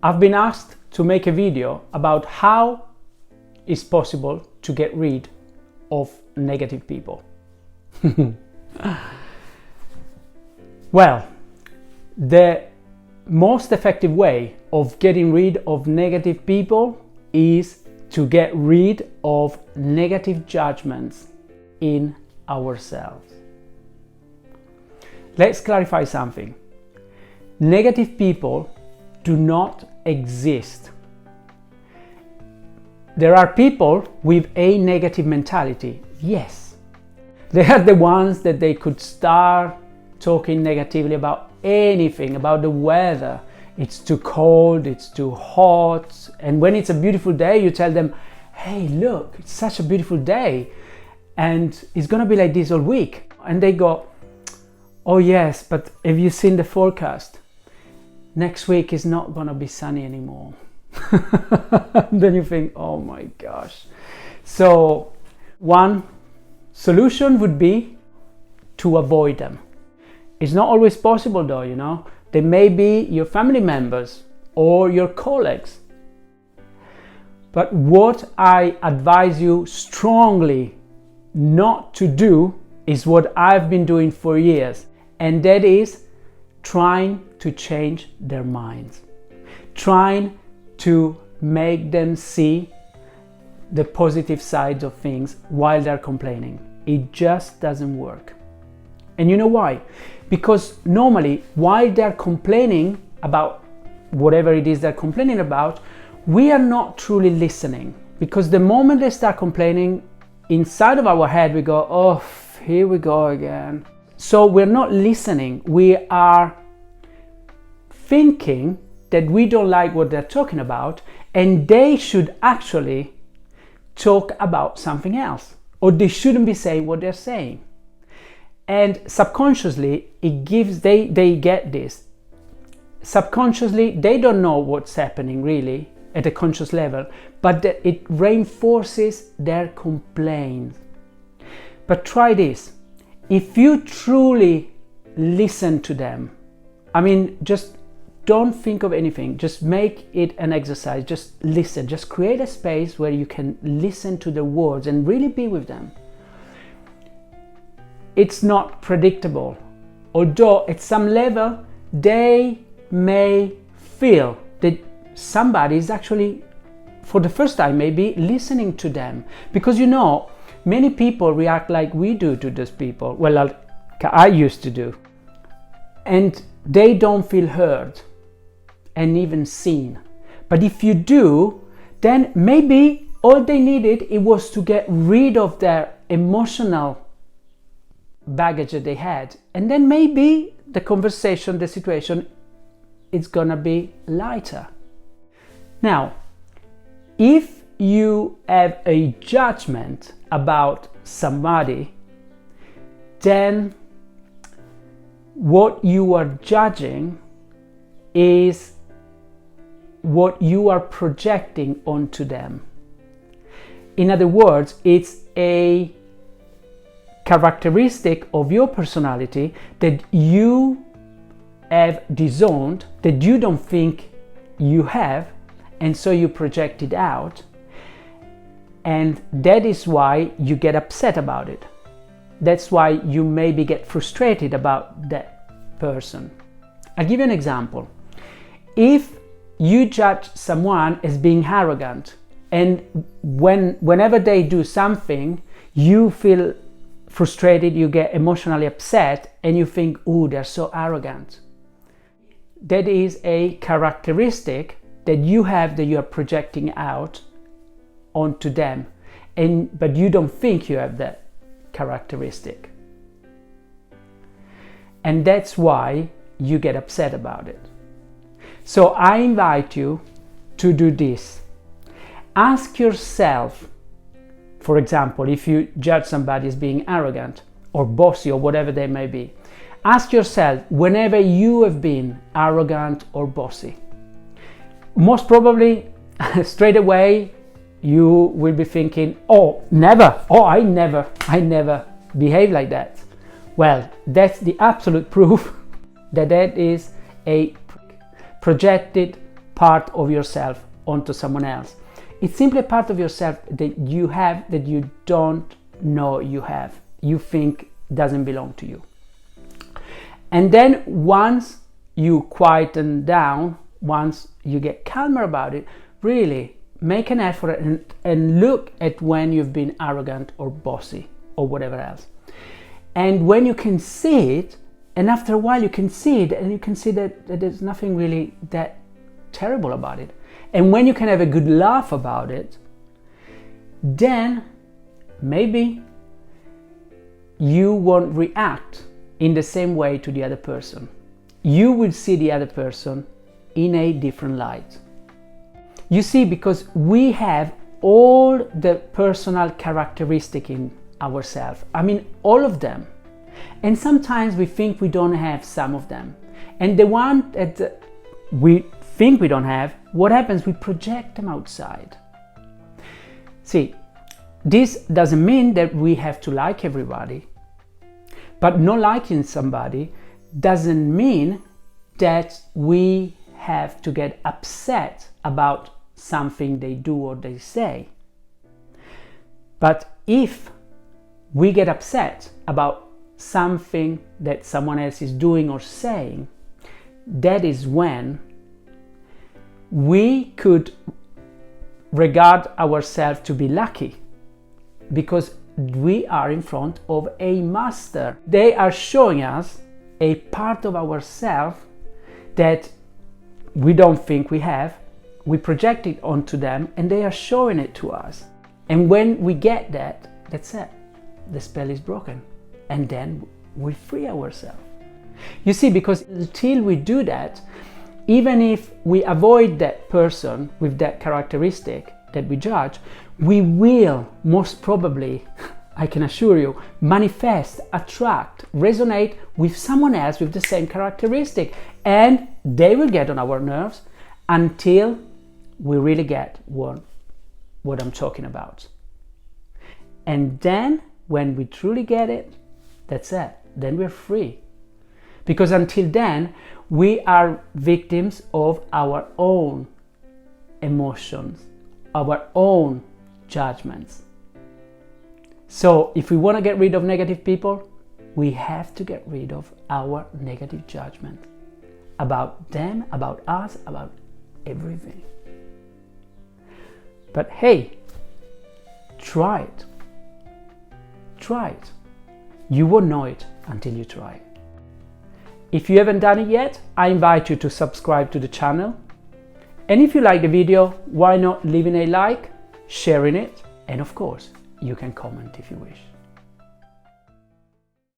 I've been asked to make a video about how it's possible to get rid of negative people. Well, the most effective way of getting rid of negative people is to get rid of negative judgments in ourselves. Let's clarify something. Negative people do not exist. There are people with a negative mentality, yes. They are the ones that they could start talking negatively about anything, about the weather. It's too cold, it's too hot, and when it's a beautiful day, you tell them, hey, look, it's such a beautiful day, and it's gonna be like this all week. And they go, oh yes, but have you seen the forecast? Next week is not gonna be sunny anymore. Then you think, oh my gosh. So one solution would be to avoid them. It's not always possible though, you know. They may be your family members or your colleagues. But what I advise you strongly not to do is what I've been doing for years, and that is trying to change their minds, trying to make them see the positive sides of things while they're complaining. It just doesn't work. And you know why? Because normally while they're complaining about whatever it is they're complaining about, we are not truly listening. Because the moment they start complaining, inside of our head we go, oh, here we go again. So we're not listening. We are thinking that we don't like what they're talking about, and they should actually talk about something else, or they shouldn't be saying what they're saying. And subconsciously it gives, they get this. Subconsciously they don't know what's happening really at a conscious level, but it reinforces their complaints. But try this. If you truly listen to them, I mean, just don't think of anything, just make it an exercise, just listen, just create a space where you can listen to the words and really be with them. It's not predictable, although at some level they may feel that somebody is actually, for the first time maybe, listening to them. Because you know, many people react like we do to those people. Well, I used to do. And they don't feel heard and even seen. But if you do, then maybe all they needed, it was to get rid of their emotional baggage that they had. And then maybe the conversation, the situation, it's gonna be lighter. Now, if you have a judgment about somebody, then what you are judging is what you are projecting onto them. In other words, it's a characteristic of your personality that you have disowned, that you don't think you have, and so you project it out, and that is why you get upset about it. That's why you maybe get frustrated about that person. I'll give you an example. If you judge someone as being arrogant, and whenever they do something, you feel frustrated, you get emotionally upset, and you think, oh, they're so arrogant. That is a characteristic that you have, that you are projecting out onto them, but you don't think you have that characteristic. And that's why you get upset about it. So I invite you to do this. Ask yourself, for example, if you judge somebody as being arrogant or bossy or whatever they may be, ask yourself, whenever you have been arrogant or bossy, most probably straight away you will be thinking, oh, never, oh, I never behave like that. Well, that's the absolute proof that that is a projected part of yourself onto someone else. It's simply a part of yourself that you have that you don't know you have. You think doesn't belong to you. And then once you quieten down, once you get calmer about it, really make an effort and look at when you've been arrogant or bossy or whatever else. And when you can see it, and after a while you can see it, and you can see that there's nothing really that terrible about it. And when you can have a good laugh about it, then maybe you won't react in the same way to the other person. You will see the other person in a different light. You see, because we have all the personal characteristics in ourselves. I mean, all of them. And sometimes we think we don't have some of them. And the one that we think we don't have, what happens? We project them outside. See, this doesn't mean that we have to like everybody. But not liking somebody doesn't mean that we have to get upset about something they do or they say. But if we get upset about something that someone else is doing or saying, that is when we could regard ourselves to be lucky, because we are in front of a master. They are showing us a part of ourselves that we don't think we have. We project it onto them and they are showing it to us. And when we get that, that's it. The spell is broken. And then we free ourselves. You see, because until we do that, even if we avoid that person with that characteristic that we judge, we will most probably, I can assure you, manifest, attract, resonate with someone else with the same characteristic, and they will get on our nerves until we really get what I'm talking about. And then when we truly get it, that's it. Then we're free. Because until then, we are victims of our own emotions, our own judgments. So if we want to get rid of negative people, we have to get rid of our negative judgment about them, about us, about everything. But hey, try it. Try it. You won't know it until you try. If you haven't done it yet, I invite you to subscribe to the channel. And if you like the video, why not leaving a like, sharing it, and of course, you can comment if you wish.